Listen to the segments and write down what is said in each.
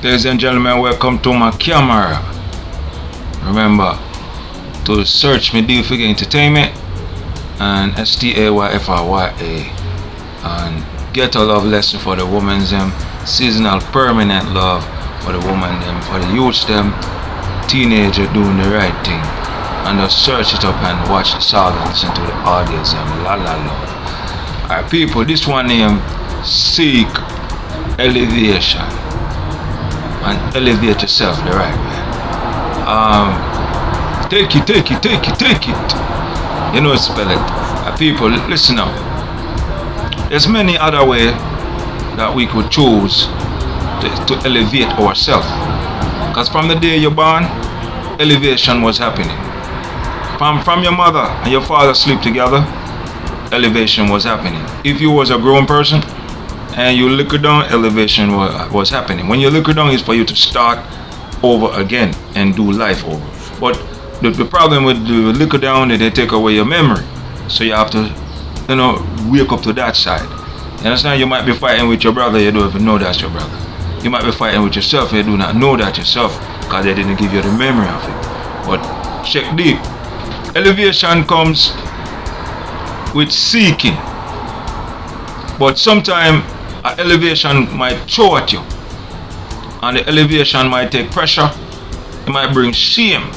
Ladies and gentlemen, welcome to my camera. Remember to search me D for Entertainment and STAYFRYA and get a love lesson for the women's them, seasonal permanent love for the woman them, for the youths them, teenager doing the right thing. And just search it up and watch the song and listen to the audios and la la la. Alright people, this one name Seek Elevation. And elevate yourself the right way. Take it. You know spell it. People, listen up. There's many other ways that we could choose to elevate ourselves. Because from the day you're born, elevation was happening. From your mother and your father sleep together, elevation was happening. If you was a grown person and you liquor down, elevation was happening. When you liquor down, is for you to start over again and do life over. But the problem with the liquor down is they take away your memory. So you have to, wake up to that side. You understand? You might be fighting with your brother, you don't even know that's your brother. You might be fighting with yourself, you do not know that yourself because they didn't give you the memory of it. But check deep. Elevation comes with seeking. But sometimes an elevation might throw at you, and the elevation might take pressure, it might bring shame.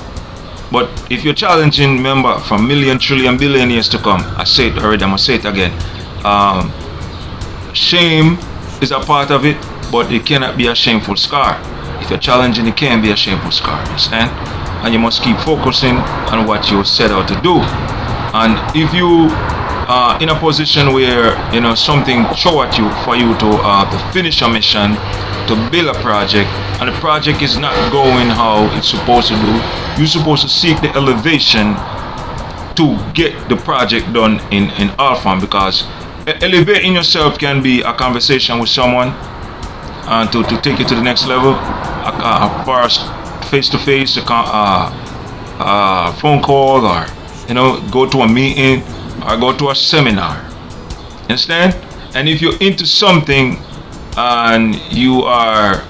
But if you're challenging, remember, from million, trillion, billion years to come, I say it already, I'm gonna say it again. Shame is a part of it, but it cannot be a shameful scar. If you're challenging, it can be a shameful scar, understand? And you must keep focusing on what you set out to do. And if you in a position where something throw at you for you to finish a mission, to build a project, and the project is not going how it's supposed to do, you're supposed to seek the elevation to get the project done in all form. Because elevating yourself can be a conversation with someone and to take it to the next level, first face to face, phone call, or go to a meeting or go to a seminar. Understand? And if you're into something and you are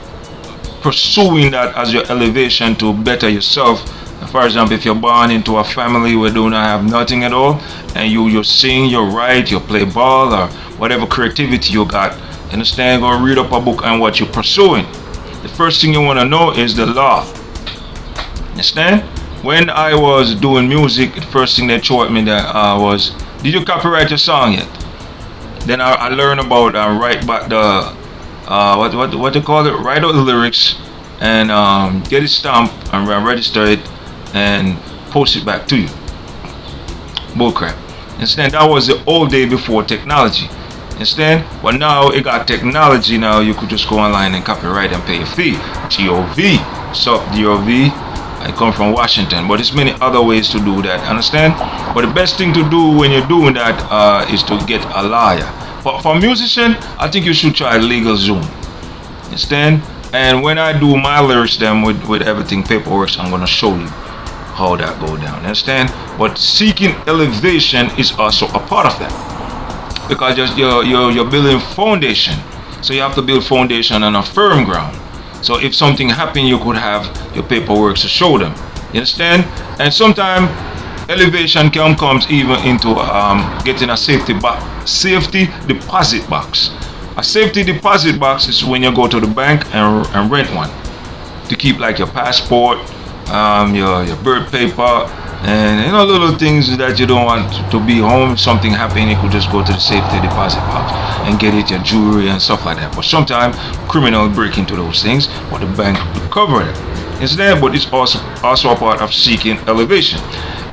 pursuing that as your elevation to better yourself, for example, if you're born into a family where do not have nothing at all, and you sing, you write, you play ball, or whatever creativity you got, understand? Go read up a book on what you're pursuing. The first thing you want to know is the law. Understand? When I was doing music, the first thing they showed me that was, did you copyright your song yet? Then I learned about write back the what they call it, write out the lyrics and get it stamped and register it and post it back to you. Bullcrap. Understand? That was the old day before technology. Understand? But now it got technology. Now you could just go online and copyright and pay a fee. GOV. So GOV. I come from Washington, but there's many other ways to do that, understand? But the best thing to do when you're doing that is to get a lawyer. But for a musician, I think you should try LegalZoom, understand? And when I do my lyrics then with everything paperwork, I'm gonna show you how that go down, understand? But seeking elevation is also a part of that, because you're building foundation, so you have to build foundation on a firm ground. So if something happened, you could have your paperwork to show them. You understand? And sometimes elevation comes even into getting a safety deposit box. A safety deposit box is when you go to the bank and rent one to keep like your passport, your birth paper, and little things that you don't want to be home. If something happened, you could just go to the safety deposit box and get it, your jewelry and stuff like that. But sometimes criminals break into those things, but the bank will cover it. It's there, but it's also a part of seeking elevation.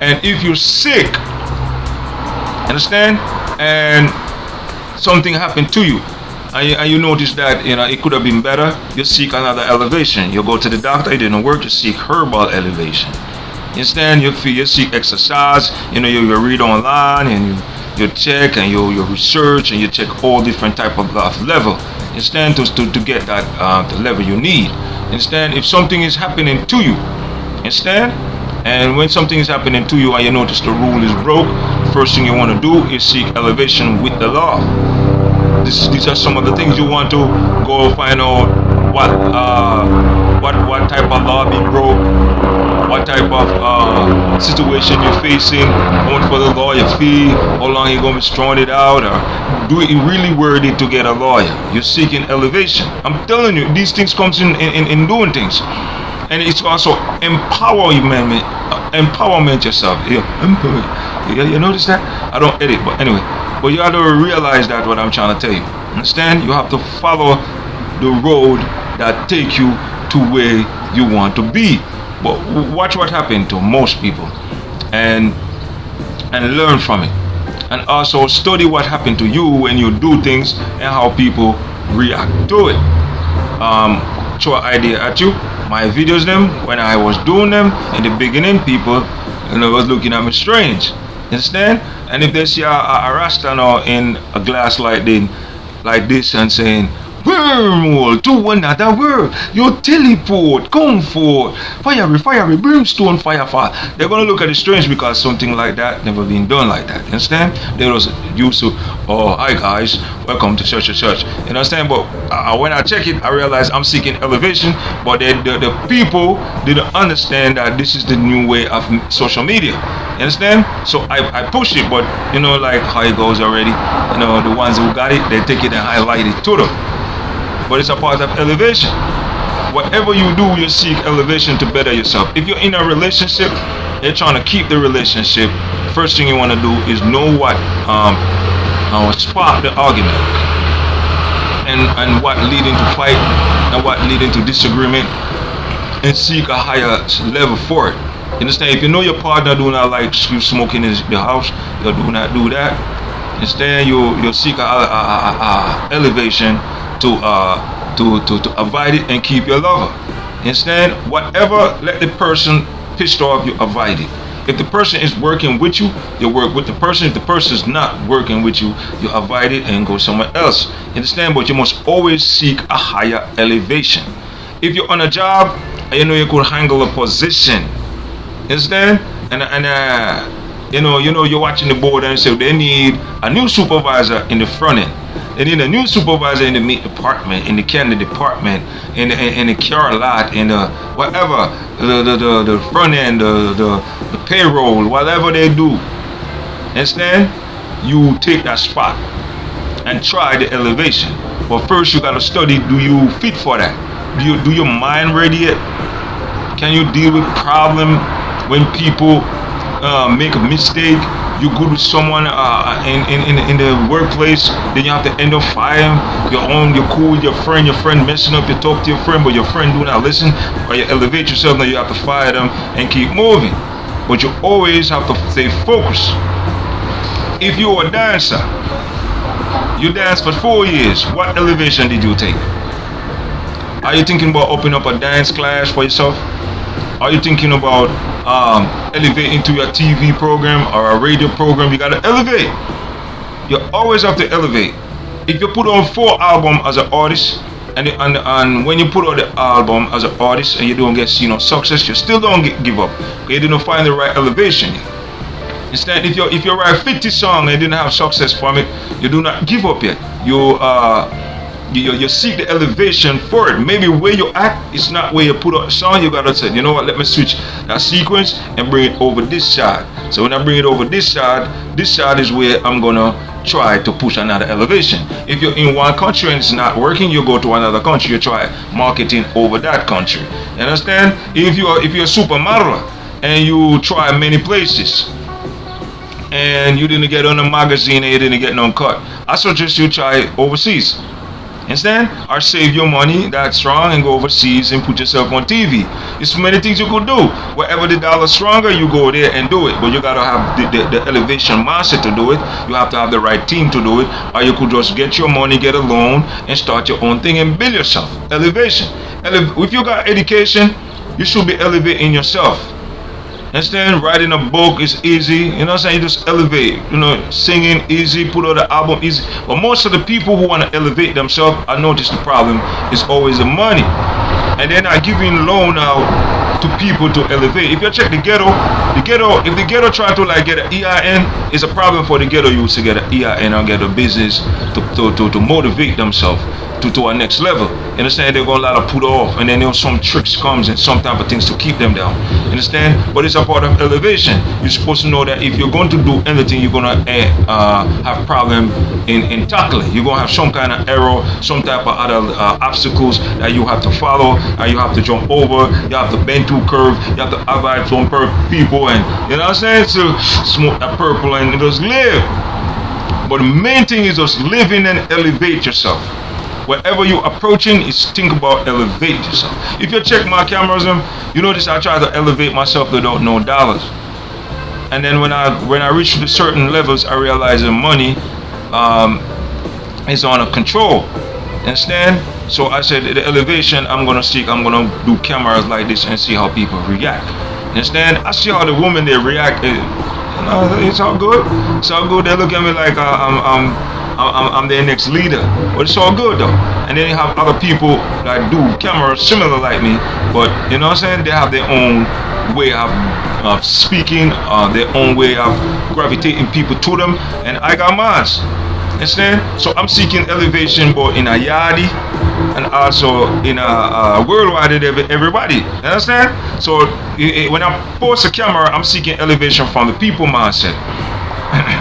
And if you're sick, understand, and something happened to you, and you notice that it could have been better, you seek another elevation. You go to the doctor, it didn't work, you seek herbal elevation. You understand? You seek exercise, you read online and you check and you research and you check all different type of level. You understand? To get that the level you need. You understand? If something is happening to you, understand? And when something is happening to you and you notice the rule is broke, first thing you want to do is seek elevation with the law. These are some of the things you want to go find out what type of law being broke, what type of situation you're facing, how much for the lawyer fee, how long you're going to be strung it out, or do it really worth it to get a lawyer? You're seeking elevation. I'm telling you, these things comes in doing things. And it's also empowerment yourself. You notice that? I don't edit, but anyway. But you have to realize that what I'm trying to tell you. Understand? You have to follow the road that take you to where you want to be. But watch what happened to most people, and learn from it, and also study what happened to you when you do things and how people react to it. Throw an idea at you. My videos, them when I was doing them in the beginning, people was looking at me strange. Understand? And if they see a Rasta now in a glass like this and saying, wormhole to another world, you teleport, come forth, fiery, brimstone, fire. They're gonna look at it strange because something like that never been done like that. You understand? They was used to, oh, hi guys, welcome to church. You understand? But when I check it, I realize I'm seeking elevation. But the people didn't understand that this is the new way of social media. You understand? So I push it, but like how it goes already. The ones who got it, they take it and highlight it to them. But it's a part of elevation. Whatever you do, you seek elevation to better yourself. If you're in a relationship, you're trying to keep the relationship. First thing you want to do is know what spark the argument, and what leading to fight, and what leading to disagreement, and seek a higher level for it. You understand? If you know your partner do not like you smoking in the house, you do not do that. Instead, you seek a elevation to avoid it and keep your lover. Instead, whatever let the person pissed off, you avoid it. If the person is working with you, you work with the person. If the person is not working with you, you avoid it and go somewhere else. Understand? But you must always seek a higher elevation. If you're on a job, you could handle a position. Understand? And you're watching the board and say they need a new supervisor in the front end. They need a new supervisor in the meat department, in the candy department, in the car lot, in the whatever, the front end, the payroll, whatever they do. Understand? You take that spot and try the elevation. But first you gotta study, do you fit for that? Do your mind ready yet? Can you deal with problem when people make a mistake? You good with someone in the workplace, then you have to end up firing. You're cool with your friend messing up, you talk to your friend, but your friend do not listen, or you elevate yourself, now you have to fire them and keep moving. But you always have to stay focused. If you are a dancer, you danced for 4 years, what elevation did you take? Are you thinking about opening up a dance class for yourself? Are you thinking about elevating to your TV program or a radio program? You gotta elevate. You always have to elevate. If you put on 4 albums as an artist, and when you put out the album as an artist and you don't get success, you still don't give up. You didn't find the right elevation yet. Instead, if you write 50 songs and didn't have success from it, you do not give up yet. You seek the elevation for it. Maybe where you at is not where you put out a song. You gotta say, you know what, let me switch that sequence and bring it over this side. So when I bring it over this side is where I'm gonna try to push another elevation. If you're in one country and it's not working, you go to another country, you try marketing over that country. You understand? If you're a supermodel and you try many places and you didn't get on a magazine and you didn't get no cut, I suggest you try overseas. Understand? Or save your money that's strong and go overseas and put yourself on TV. There's many things you could do. Wherever the dollar's stronger, you go there and do it. But you gotta have the elevation mindset to do it. You have to have the right team to do it. Or you could just get your money, get a loan, and start your own thing and build yourself. Elevation. If you got education, you should be elevating yourself. Understand? Writing a book is easy. You know what I'm saying? You just elevate. Singing easy, put out an album easy. But most of the people who want to elevate themselves, I notice the problem is always the money. And they're not giving loan out to people to elevate. If you check the ghetto, if the ghetto try to get an EIN, it's a problem for the ghetto youth to get an EIN or get a business to motivate themselves to our next level. You understand? They're gonna let to put off, and then some tricks comes and some type of things to keep them down. You understand? But it's a part of elevation. You're supposed to know that if you're going to do anything, you're gonna have problem in tackling. You're gonna have some kind of error, some type of other obstacles that you have to follow, and you have to jump over. You have to bend through curve. You have to avoid some people, and you know what I'm saying? So smoke that purple and just live. But the main thing is just living and elevate yourself. Whatever you're approaching is think about elevate yourself. If you check my cameras, you notice I try to elevate myself without no dollars. And then when I reach to certain levels, I realize the money is under control. Understand? So I said the elevation I'm gonna do cameras like this and see how people react. Understand? I see how the women they react. It's all good. It's all good. They look at me like I'm their next leader, but it's all good though. And then you have other people that do cameras similar like me, but you know what I'm saying? They have their own way of speaking, their own way of gravitating people to them, and I got mine. Understand? So I'm seeking elevation both in a yardie and also in a worldwide everybody. Understand? So when I post a camera, I'm seeking elevation from the people mindset.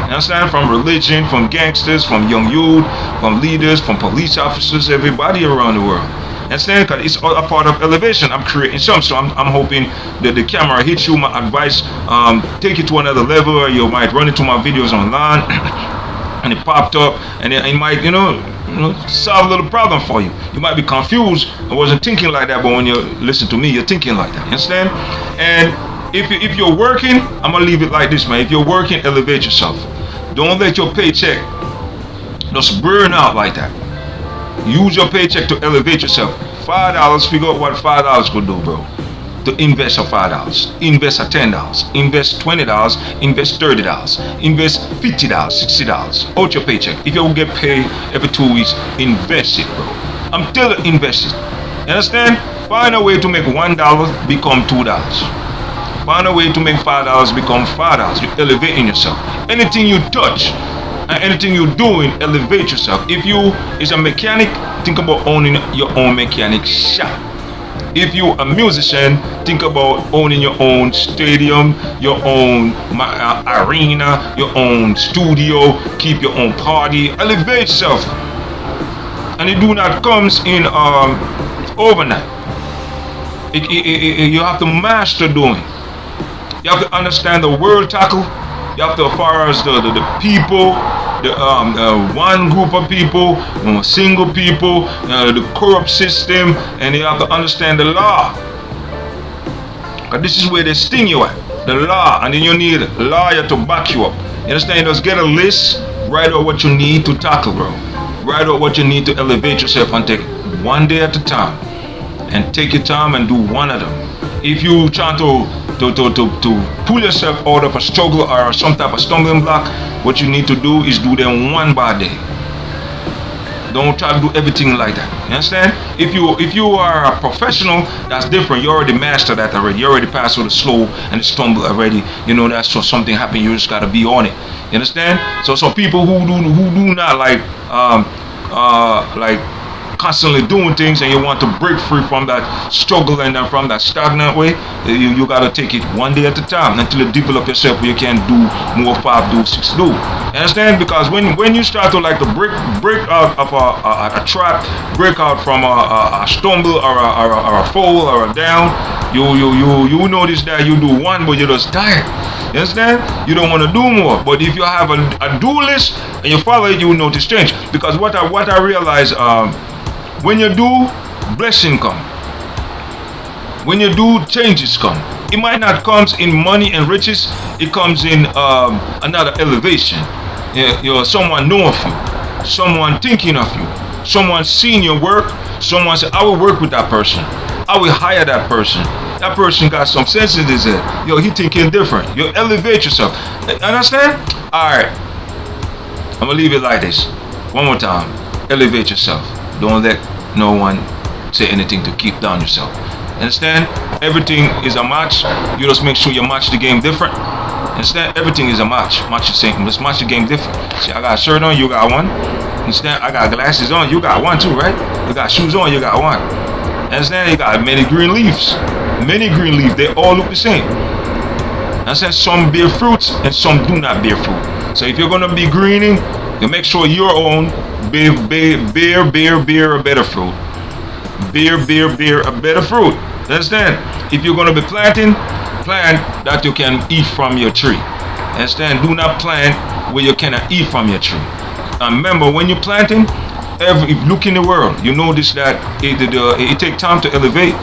Understand? From religion, from gangsters, from young youth, from leaders, from police officers, everybody around the world. Understand? Because it's all a part of elevation. I'm creating some, so I'm hoping that the camera hits you. My advice, take it to another level, or you might run into my videos online. And it popped up, and it might, solve a little problem for you. You might be confused. I wasn't thinking like that, but when you listen to me, you're thinking like that. You understand? And if you're working, I'm gonna leave it like this, man. If you're working, elevate yourself. Don't let your paycheck just burn out like that. Use your paycheck to elevate yourself. $5. Figure out what $5 could do, bro. To invest a $5, invest a $10, invest $20, invest $30, invest $50, $60 out your paycheck. If you get paid every 2 weeks, invest it, bro. I'm telling you, invest it. You understand? Find a way to make $1 become $2. Find a way to make $5 become $5. You're elevating yourself. Anything you touch and anything you're doing, elevate yourself. If you is a mechanic, think about owning your own mechanic shop. If you're a musician, think about owning your own stadium, your own arena, your own studio, keep your own party, elevate yourself. And it do not comes in overnight. You have to master doing. You have to understand the world tackle. You have to, as far as the people, one group of people, single people, the corrupt system, and you have to understand the law. Because this is where they sting you at, the law, and then you need a lawyer to back you up. You understand? Just get a list, write out what you need to tackle, bro. Write out what you need to elevate yourself and take one day at a time. And take your time and do one of them. If you try to pull yourself out of a struggle or some type of stumbling block, what you need to do is do them one by day. Don't try to do everything like that. You understand? If you are a professional, that's different. You already mastered that already. You already passed through the slow and the stumble already. You know that's so something happened. You just gotta be on it. You understand? So some people who do not like constantly doing things, and you want to break free from that struggle and from that stagnant way, you got to take it one day at a time until you develop yourself where you can do more 5 do 6 do. Understand? Because when you start to like to break out of a trap, break out from a stumble or a fall or a down, you notice that you do one but you're just tired. You understand? You don't want to do more. But if you have a do list and you follow it, you will notice change. Because what I realize, when you do, blessing come. When you do, changes come. It might not comes in money and riches. It comes in another elevation. Someone know of you, someone thinking of you, someone seeing your work, someone say, I will work with that person, I will hire that person. That person got some sense in his head. He thinking different. You elevate yourself. Understand? Alright. I'm gonna leave it like this. One more time. Elevate yourself. Don't let no one say anything to keep down yourself. Understand? Everything is a match. You just make sure you match the game different. Understand? Everything is a match. Match the same. Let's match the game different. See, I got a shirt on, you got one. Understand? I got glasses on, you got one too, right? You got shoes on, you got one. Understand? You got many green leaves. Many green leaves, they all look the same. Understand? Some bear fruits and some do not bear fruit. So if you're gonna be greening, you make sure your own bear a better fruit. Bear a better fruit. Understand? If you're gonna be planting, plant that you can eat from your tree. Understand? Do not plant where you cannot eat from your tree. And remember, when you're planting, if you look in the world, you notice that it takes time to elevate,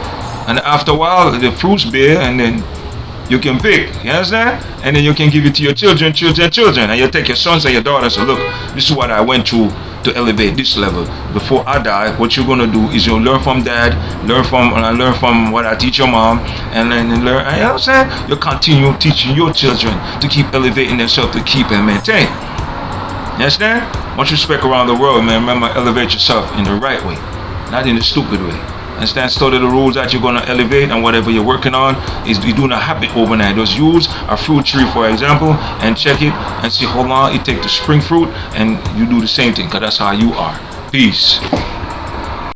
and after a while the fruits bear, and then you can pick. You understand? And then you can give it to your children, and you take your sons and your daughters and say, look, this is what I went through to elevate this level. Before I die, what you're gonna do is you'll learn from dad, learn from what I teach your mom, and then learn. You know what I'm saying? You continue teaching your children to keep elevating themselves, to keep and maintain. You understand? Much respect around the world, man. Remember, elevate yourself in the right way, not in the stupid way. Understand? Study the rules that you're gonna elevate, and whatever you're working on is you do not happen overnight. Just use a fruit tree for example, and check it and see how long it takes to spring fruit, and you do the same thing, because that's how you are. Peace.